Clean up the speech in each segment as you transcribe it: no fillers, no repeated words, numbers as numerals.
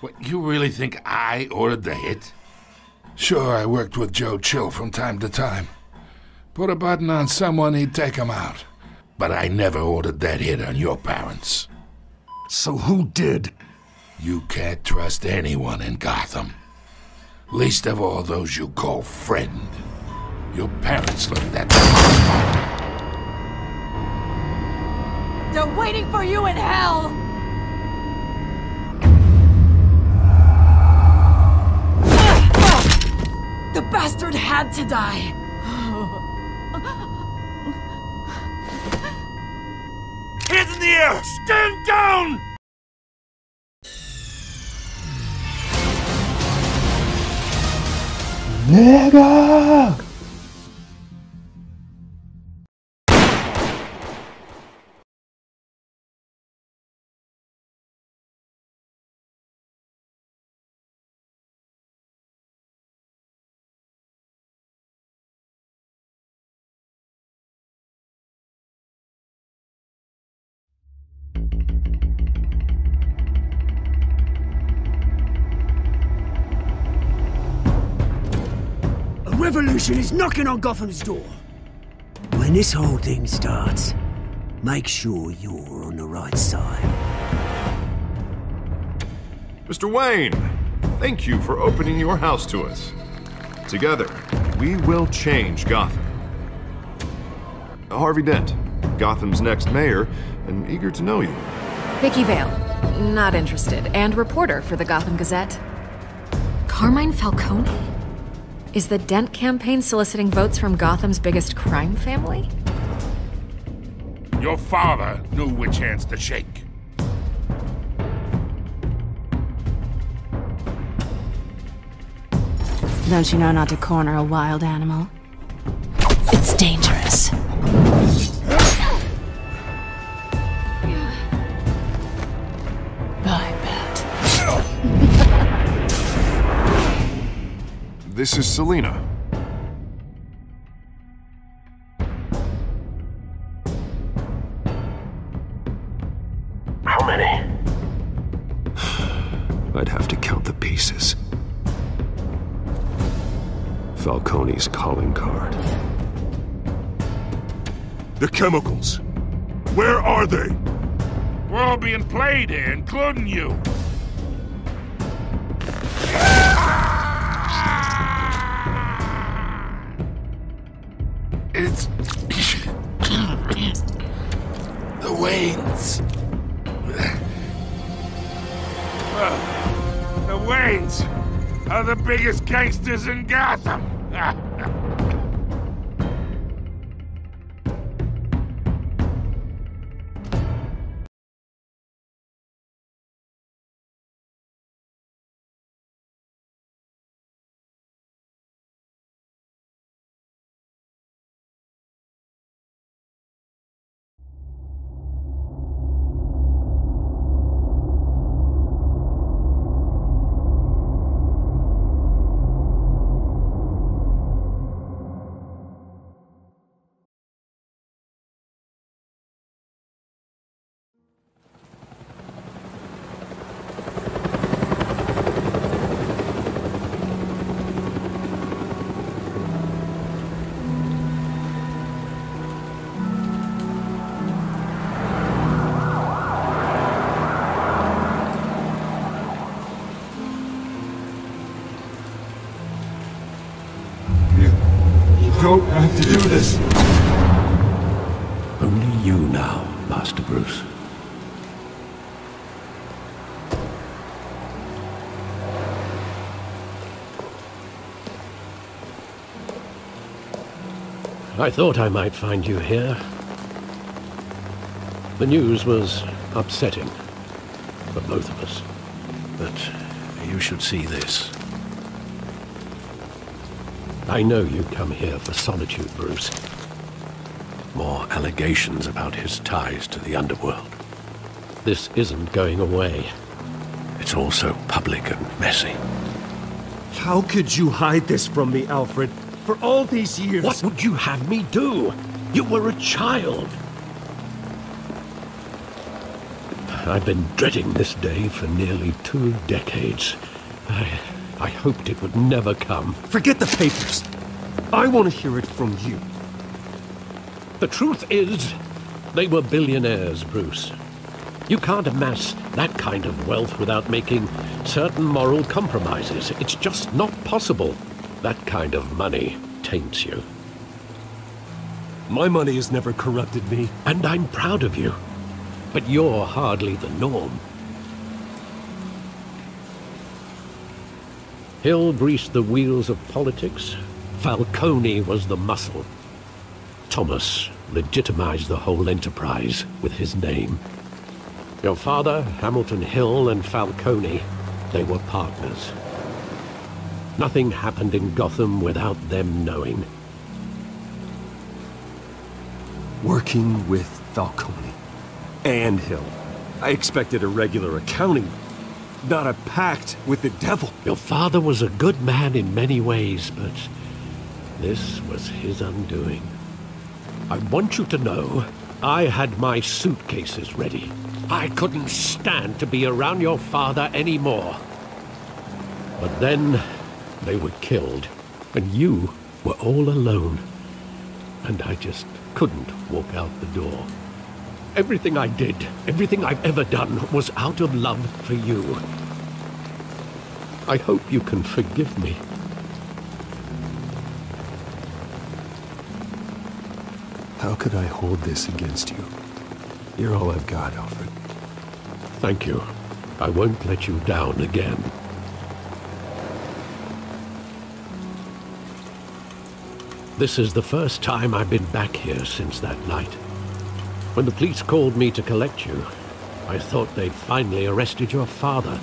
What, you really think I ordered the hit? Sure, I worked with Joe Chill from time to time. Put a button on someone, he'd take him out. But I never ordered that hit on your parents. So who did? You can't trust anyone in Gotham. Least of all those you call friend. Your parents looked that way. They're waiting for you in hell! The bastard had to die! Hands in the air! Stand down! Nigga! Revolution is knocking on Gotham's door. When this whole thing starts, make sure you're on the right side. Mr. Wayne, thank you for opening your house to us. Together, we will change Gotham. Harvey Dent, Gotham's next mayor, and eager to know you. Vicky Vale, not interested, and reporter for the Gotham Gazette. Carmine Falcone? Is the Dent campaign soliciting votes from Gotham's biggest crime family? Your father knew which hands to shake. Don't you know not to corner a wild animal? It's dangerous. I bet. This is Selina. How many? I'd have to count the pieces. Falcone's calling card. The chemicals. Where are they? We're all being played here, including you. It's... the Waynes. The Waynes are the biggest gangsters in Gotham. Don't have to do this. Only you now, Master Bruce. I thought I might find you here. The news was upsetting for both of us. But you should see this. I know you come here for solitude, Bruce. More allegations about his ties to the underworld. This isn't going away. It's all so public and messy. How could you hide this from me, Alfred? For all these years... What would you have me do? You were a child. I've been dreading this day for nearly 2 decades. I hoped it would never come. Forget the papers. I want to hear it from you. The truth is, they were billionaires, Bruce. You can't amass that kind of wealth without making certain moral compromises. It's just not possible. That kind of money taints you. My money has never corrupted me. And I'm proud of you. But you're hardly the norm. Hill greased the wheels of politics. Falcone was the muscle. Thomas legitimized the whole enterprise with his name. Your father, Hamilton Hill, and Falcone, they were partners. Nothing happened in Gotham without them knowing. Working with Falcone and Hill. I expected a regular accounting, not a pact with the devil. Your father was a good man in many ways, but this was his undoing. I want you to know, I had my suitcases ready. I couldn't stand to be around your father anymore. But then, they were killed, and you were all alone. And I just couldn't walk out the door. Everything I did, everything I've ever done, was out of love for you. I hope you can forgive me. How could I hold this against you? You're all I've got, Alfred. Thank you. I won't let you down again. This is the first time I've been back here since that night. When the police called me to collect you, I thought they'd finally arrested your father.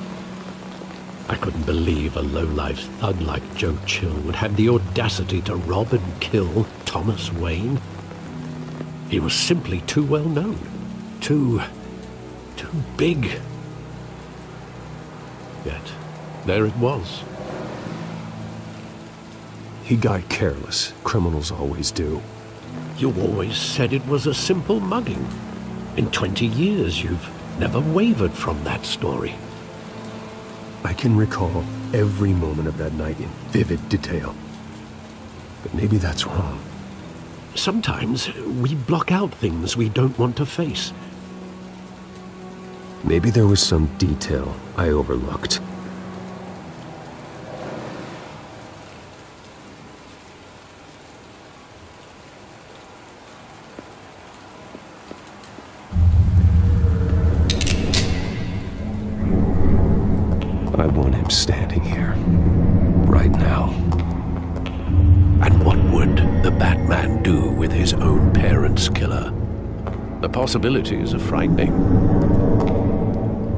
I couldn't believe a low-life thug like Joe Chill would have the audacity to rob and kill Thomas Wayne. He was simply too well known. Too big. Yet, there it was. He got careless. Criminals always do. You always said it was a simple mugging. In 20 years, you've never wavered from that story. I can recall every moment of that night in vivid detail. But maybe that's wrong. Sometimes we block out things we don't want to face. Maybe there was some detail I overlooked. I want him standing here, right now. And what would the Batman do with his own parents' killer? The possibilities are frightening.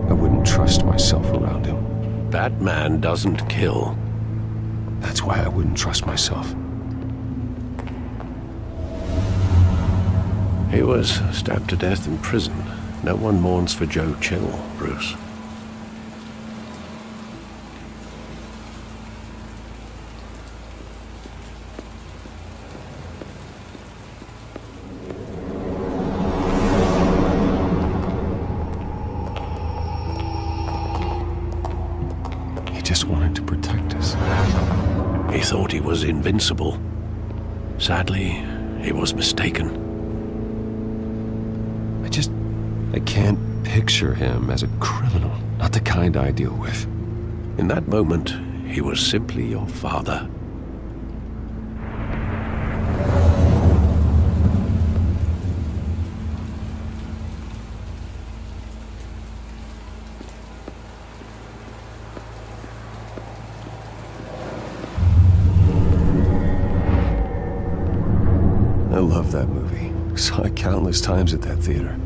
I wouldn't trust myself around him. Batman doesn't kill. That's why I wouldn't trust myself. He was stabbed to death in prison. No one mourns for Joe Chill, Bruce. Just wanted to protect us. He thought he was invincible. Sadly, he was mistaken. I can't picture him as a criminal. Not the kind I deal with. In that moment, he was simply your father. I love that movie. Saw it countless times at that theater.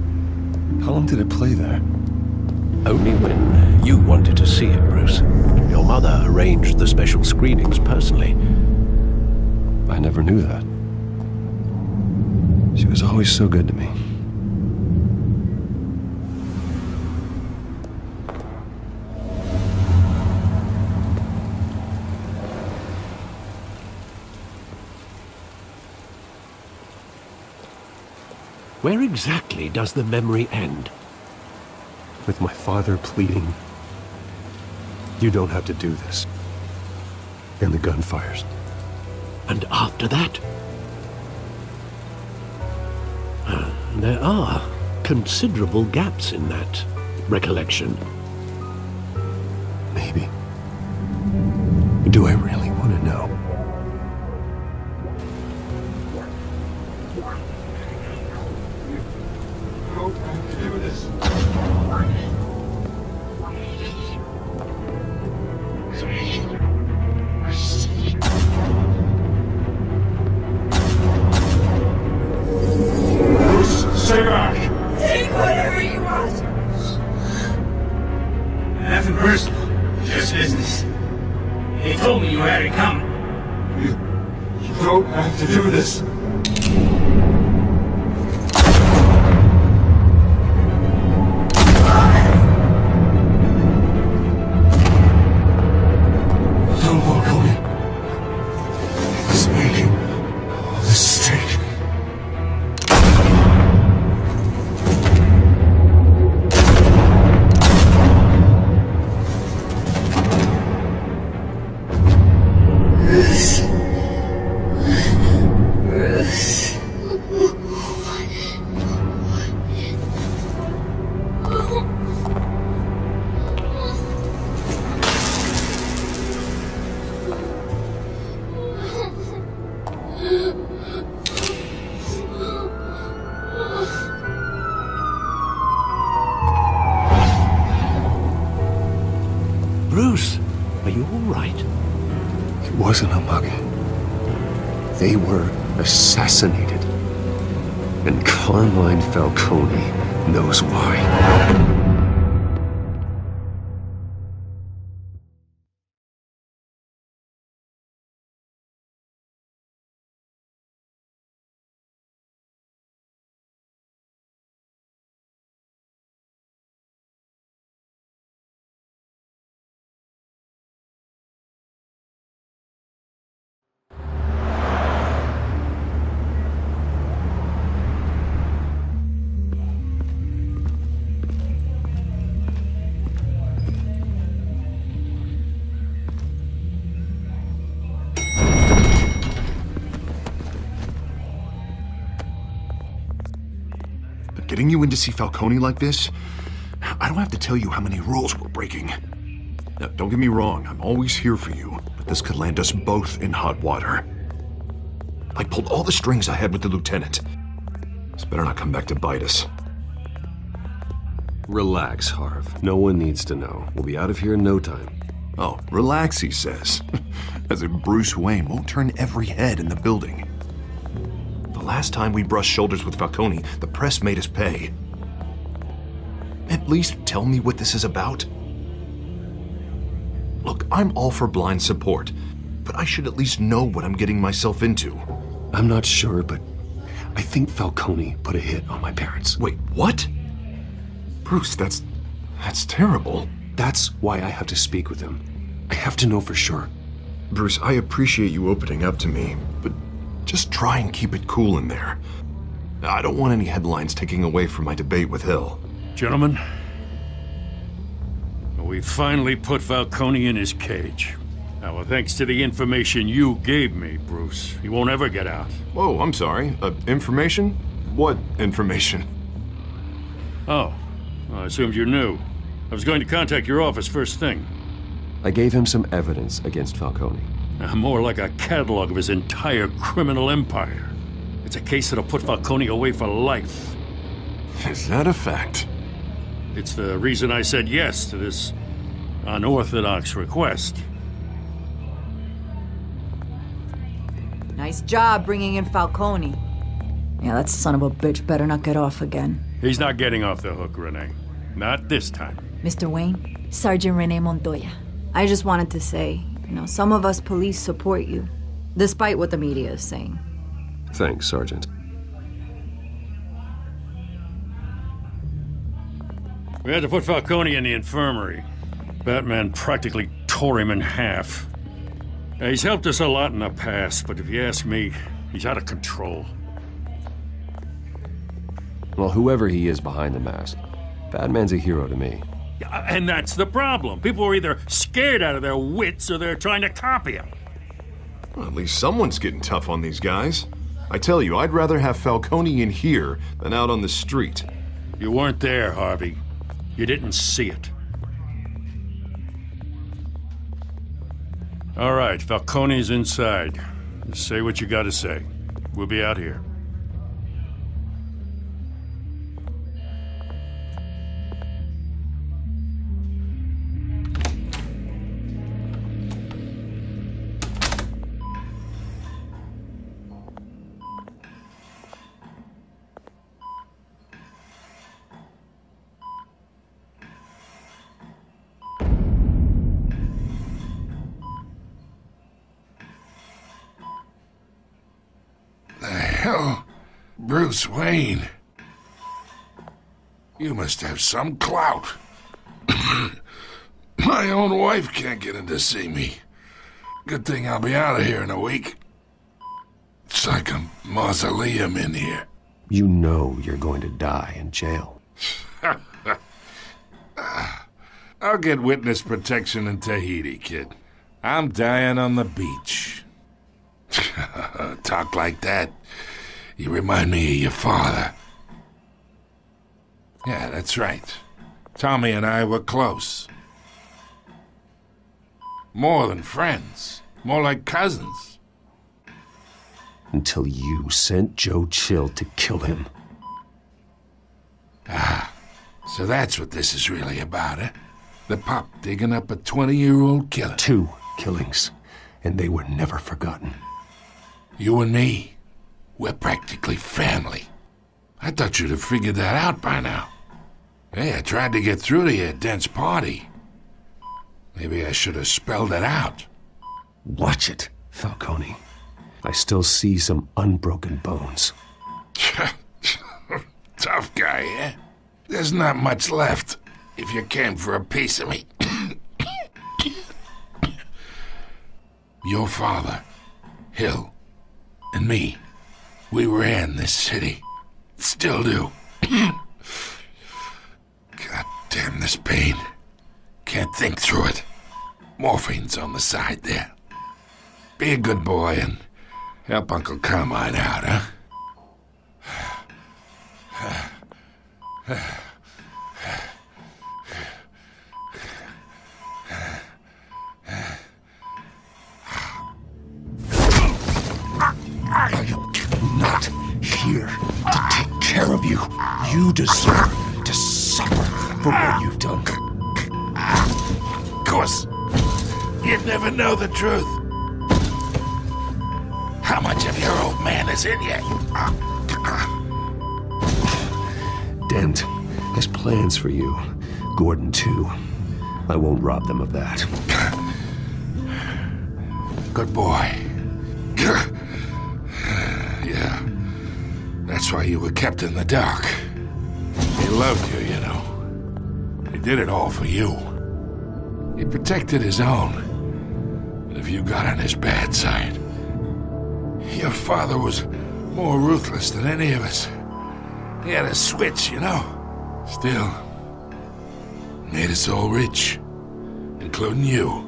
How long did it play there? Only when you wanted to see it, Bruce. Your mother arranged the special screenings personally. I never knew that. She was always so good to me. Where exactly does the memory end? with my father pleading, "You don't have to do this." And the gun fires. And after that? There are considerable gaps in that recollection. Maybe. Do I really want to know? Stay back! Take whatever you want! Nothing personal, just business. He told me you had it coming. You don't have to do this. Don't walk away. He's making a mistake. Bruce, are you all right? It wasn't a mug. They were assassinated. And Carmine Falcone knows why. Getting you in to see Falcone like this, I don't have to tell you how many rules we're breaking. Now, don't get me wrong, I'm always here for you, but this could land us both in hot water. I pulled all the strings I had with the lieutenant. This better not come back to bite us. Relax, Harv. No one needs to know. We'll be out of here in no time. Oh, relax, he says. As if Bruce Wayne won't turn every head in the building. The last time we brushed shoulders with Falcone, the press made us pay. At least tell me what this is about. Look, I'm all for blind support, but I should at least know what I'm getting myself into. I'm not sure, but I think Falcone put a hit on my parents. Wait, what? Bruce, that's terrible. That's why I have to speak with him. I have to know for sure. Bruce, I appreciate you opening up to me, but just try and keep it cool in there. I don't want any headlines taking away from my debate with Hill. Gentlemen, we finally put Falcone in his cage. Now, well, thanks to the information you gave me, Bruce, he won't ever get out. Whoa, I'm sorry. Information? What information? Oh, well, I assumed you knew. I was going to contact your office first thing. I gave him some evidence against Falcone. More like a catalog of his entire criminal empire. It's a case that'll put Falcone away for life. Is that a fact? It's the reason I said yes to this unorthodox request. Nice job bringing in Falcone. Yeah, that son of a bitch better not get off again. He's not getting off the hook, Renee. Not this time. Mr. Wayne, Sergeant Renee Montoya. I just wanted to say, some of us police support you, despite what the media is saying. Thanks, Sergeant. We had to put Falcone in the infirmary. Batman practically tore him in half. He's helped us a lot in the past, but if you ask me, he's out of control. Well, whoever he is behind the mask, Batman's a hero to me. Yeah, and that's the problem. People are either scared out of their wits or they're trying to copy him. Well, at least someone's getting tough on these guys. I tell you, I'd rather have Falcone in here than out on the street. You weren't there, Harvey. You didn't see it. All right, Falcone's inside. Say what you gotta say. We'll be out here. Hell, Bruce Wayne. You must have some clout. My own wife can't get in to see me. Good thing I'll be out of here in a week. It's like a mausoleum in here. You know you're going to die in jail. I'll get witness protection in Tahiti, kid. I'm dying on the beach. Talk like that. You remind me of your father. Yeah, that's right. Tommy and I were close. More than friends. More like cousins. Until you sent Joe Chill to kill him. Ah, so that's what this is really about, eh? The pup digging up a 20-year-old killer. 2 killings, and they were never forgotten. You and me, we're practically family. I thought you'd have figured that out by now. Hey, I tried to get through to you at Dent's party. Maybe I should have spelled it out. Watch it, Falcone. I still see some unbroken bones. Tough guy, eh? There's not much left if you came for a piece of me. Your father, Hill, and me, we ran this city. Still do. God damn this pain. Can't think through it. Morphine's on the side there. Be a good boy and help Uncle Carmine out, huh? I am not here to take care of you. You deserve to suffer for what you've done. Of course, you'd never know the truth. How much of your old man is in you? Dent has plans for you. Gordon, too. I won't rob them of that. Good boy. Yeah. That's why you were kept in the dark. He loved you, you know. He did it all for you. He protected his own. And if you got on his bad side, your father was more ruthless than any of us. He had a switch, you know. Still, made us all rich, including you.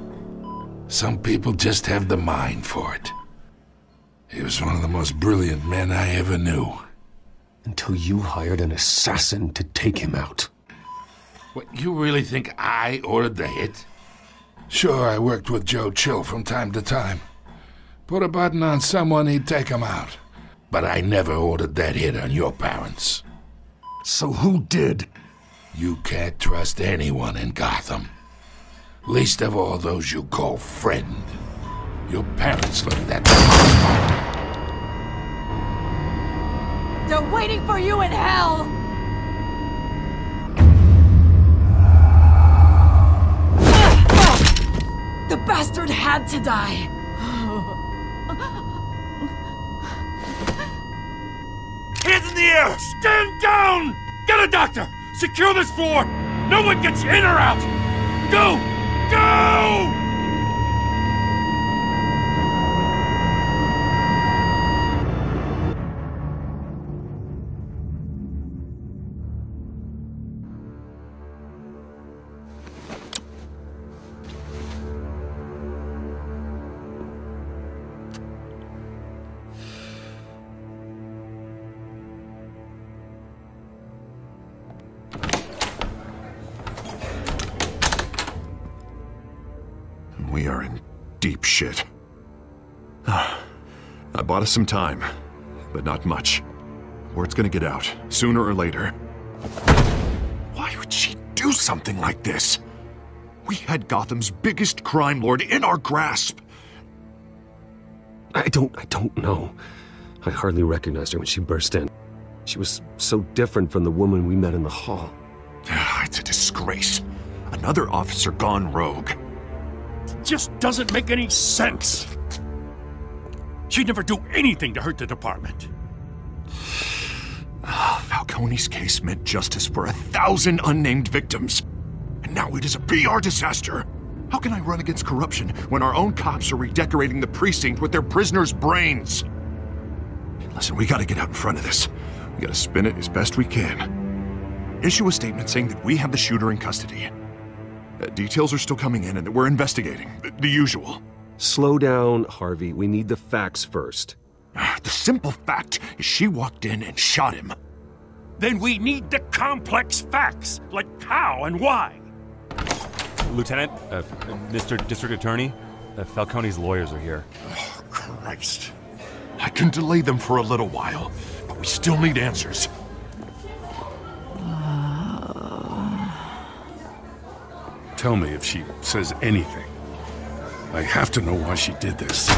Some people just have the mind for it. He was one of the most brilliant men I ever knew. Until you hired an assassin to take him out. What, you really think I ordered the hit? Sure, I worked with Joe Chill from time to time. Put a button on someone, he'd take him out. But I never ordered that hit on your parents. So who did? You can't trust anyone in Gotham. Least of all those you call friend. Your parents learned that. They're waiting for you in hell! The bastard had to die! Hands in the air! Stand down! Get a doctor! Secure this floor! No one gets in or out! Go! Go! and we are in deep shit. I bought us some time, but not much. Word's gonna get out, sooner or later. Why would she do something like this? We had Gotham's biggest crime lord in our grasp. I don't know. I hardly recognized her when she burst in. She was so different from the woman we met in the hall. It's a disgrace. Another officer gone rogue. It just doesn't make any sense. She'd never do anything to hurt the department. Falcone's case meant justice for 1,000 unnamed victims. And now it is a PR disaster. How can I run against corruption when our own cops are redecorating the precinct with their prisoners' brains? Listen, we gotta get out in front of this. We gotta spin it as best we can. Issue a statement saying that we have the shooter in custody. Details are still coming in and that we're investigating. The usual. Slow down, Harvey. We need the facts first. The simple fact is she walked in and shot him. Then we need the complex facts, like how and why. Lieutenant, Mr. District Attorney, Falcone's lawyers are here. Oh, Christ. I can delay them for a little while, but we still need answers. Tell me if she says anything. I have to know why she did this.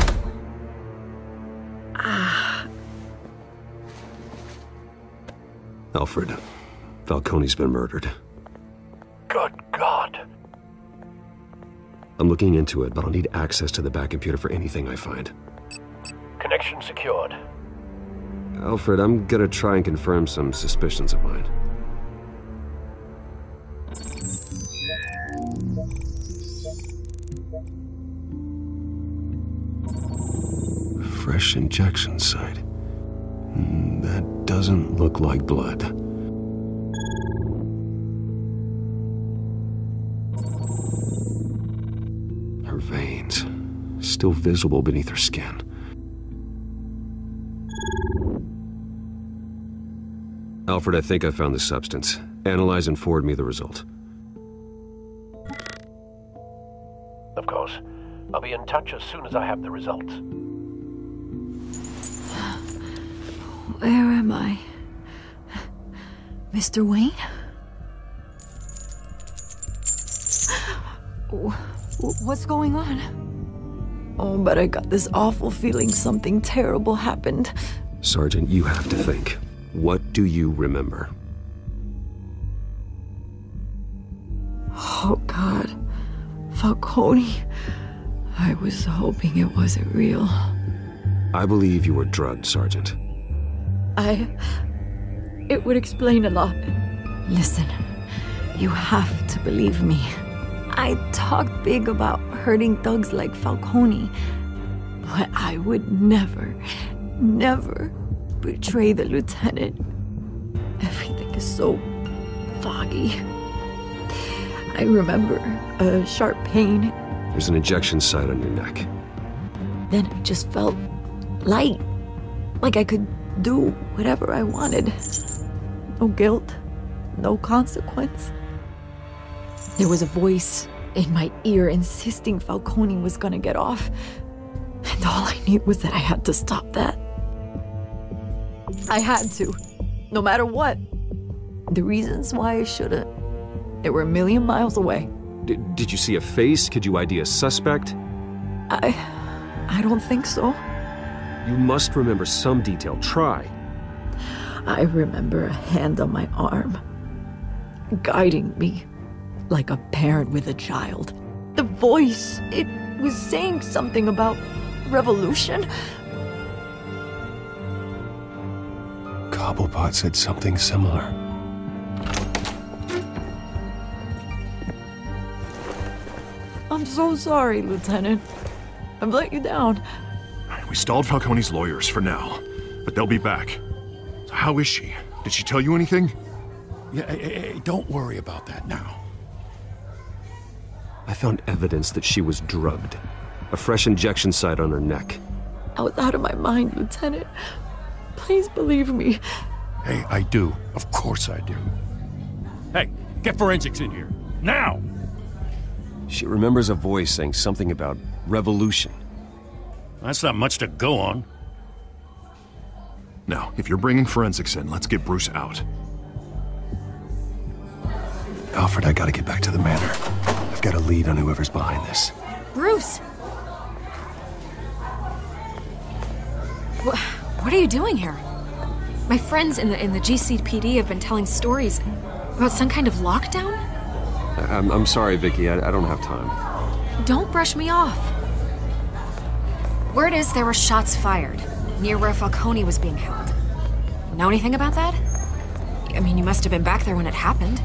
Alfred, Falcone's been murdered. Good God. I'm looking into it, but I'll need access to the back computer for anything I find. Connection secured. Alfred, I'm gonna try and confirm some suspicions of mine. Fresh injection site. That doesn't look like blood. Her veins, still visible beneath her skin. Alfred, I think I found the substance. Analyze and forward me the result. Of course. I'll be in touch as soon as I have the results. Where am I? Mr. Wayne? What's going on? Oh, but I got this awful feeling something terrible happened. Sergeant, you have to think. What do you remember? Oh, God. Falcone. I was hoping it wasn't real. I believe you were drugged, Sergeant. It would explain a lot. Listen, you have to believe me. I talked big about hurting thugs like Falcone, but I would never betray the lieutenant. Everything is so foggy. I remember a sharp pain. There's an injection site on your neck. Then it just felt light, like I could do whatever I wanted. No guilt, no consequence. There was a voice in my ear insisting Falcone was gonna get off. And all I knew was that I had to stop that. I had to, no matter what. The reasons why I shouldn't, they were a million miles away. Did you see a face? Could you ID a suspect? I don't think so. You must remember some detail. Try. I remember a hand on my arm, guiding me like a parent with a child. The voice, it was saying something about revolution. Cobblepot said something similar. I'm so sorry, Lieutenant. I've let you down. We stalled Falcone's lawyers for now, but they'll be back. So how is she? Did she tell you anything? Yeah, hey, don't worry about that now. I found evidence that she was drugged. A fresh injection site on her neck. I was out of my mind, Lieutenant. Please believe me. Hey, I do. Of course I do. Hey, get forensics in here. Now! She remembers a voice saying something about revolution. That's not much to go on. Now, if you're bringing forensics in, let's get Bruce out. Alfred, I gotta get back to the manor. I've got a lead on whoever's behind this. Bruce! What are you doing here? My friends in the GCPD have been telling stories about some kind of lockdown? I'm sorry, Vicky. I don't have time. Don't brush me off. Word is there were shots fired near where Falcone was being held. Know anything about that? I mean, you must have been back there when it happened.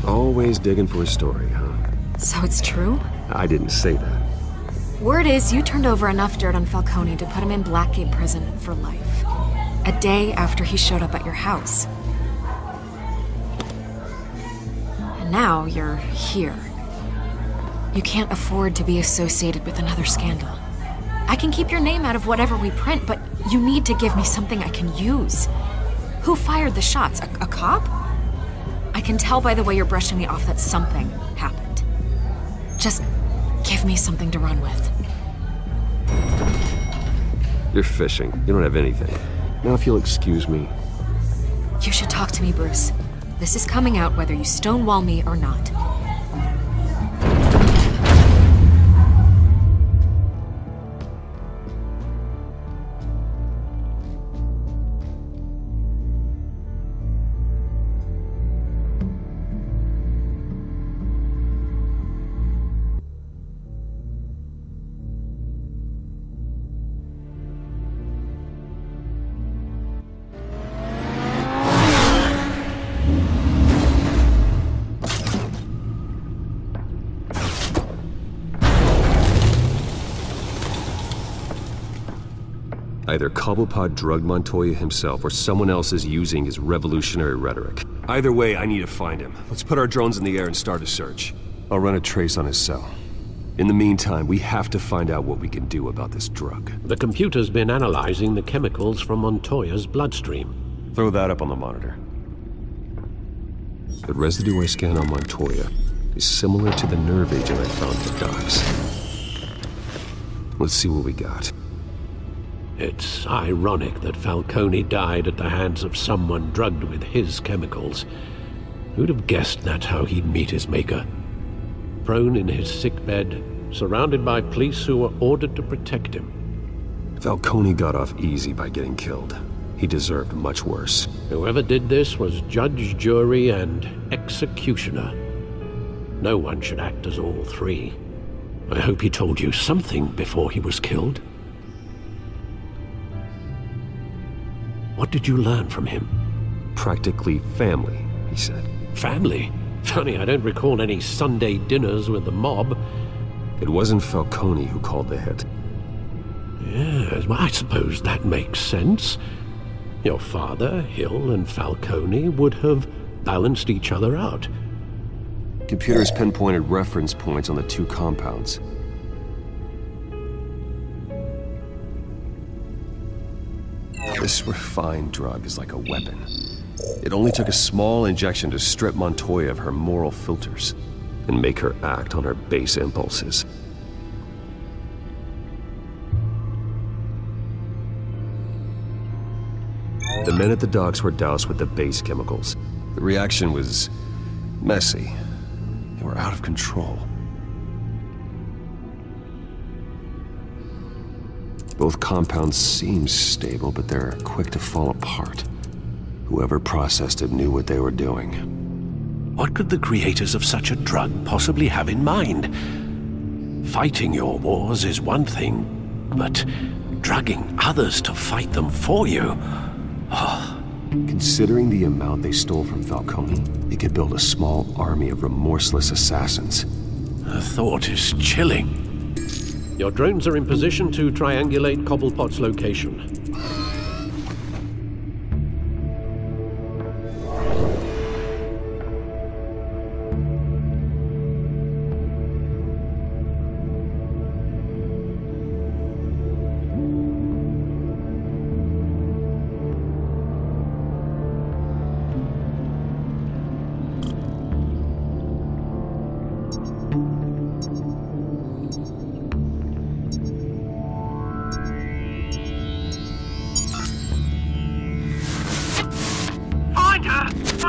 Always digging for a story, huh? So it's true? I didn't say that. Word is you turned over enough dirt on Falcone to put him in Blackgate Prison for life. A day after he showed up at your house. And now you're here. You can't afford to be associated with another scandal. I can keep your name out of whatever we print, but you need to give me something I can use. Who fired the shots? A cop? I can tell by the way you're brushing me off that something happened. Just give me something to run with. You're fishing. You don't have anything. Now if you'll excuse me. You should talk to me, Bruce. This is coming out whether you stonewall me or not. Either Cobblepot drugged Montoya himself or someone else is using his revolutionary rhetoric. Either way, I need to find him. Let's put our drones in the air and start a search. I'll run a trace on his cell. In the meantime, we have to find out what we can do about this drug. The computer's been analyzing the chemicals from Montoya's bloodstream. Throw that up on the monitor. The residue I scan on Montoya is similar to the nerve agent I found at the docks. Let's see what we got. It's ironic that Falcone died at the hands of someone drugged with his chemicals. Who'd have guessed that's how he'd meet his maker? Prone in his sickbed, surrounded by police who were ordered to protect him. Falcone got off easy by getting killed. He deserved much worse. Whoever did this was judge, jury, and executioner. No one should act as all three. I hope he told you something before he was killed. What did you learn from him? Practically family, he said. Family? Funny, I don't recall any Sunday dinners with the mob. It wasn't Falcone who called the hit. Yes, well, I suppose that makes sense. Your father, Hill, and Falcone would have balanced each other out. Computers pinpointed reference points on the two compounds. This refined drug is like a weapon. It only took a small injection to strip Montoya of her moral filters and make her act on her base impulses. The men at the docks were doused with the base chemicals. The reaction was messy. They were out of control. Both compounds seem stable, but they're quick to fall apart. Whoever processed it knew what they were doing. What could the creators of such a drug possibly have in mind? Fighting your wars is one thing, but drugging others to fight them for you? Oh. Considering the amount they stole from Falcone, they could build a small army of remorseless assassins. The thought is chilling. Your drones are in position to triangulate Cobblepot's location.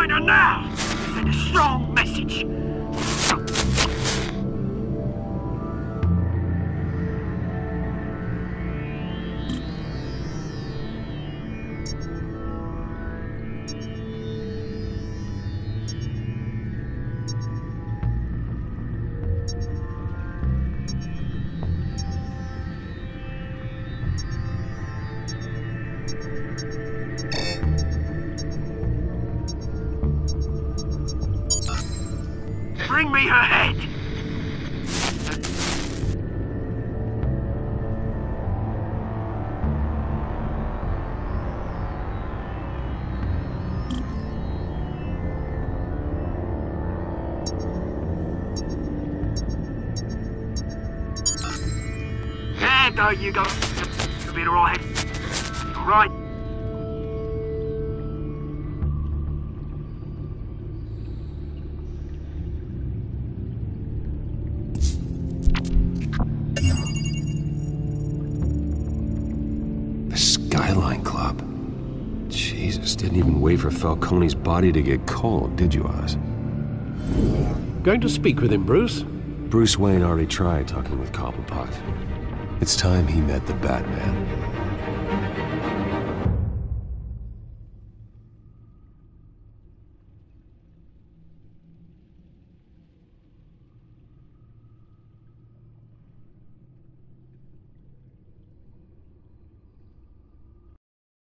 find her now! Send a strong message. Bring me her head! There you go. You'll be alright. Right. Skyline Club. Jesus, didn't even wait for Falcone's body to get cold, did you, Oz? Going to speak with him, Bruce? Bruce Wayne already tried talking with Cobblepot. It's time he met the Batman.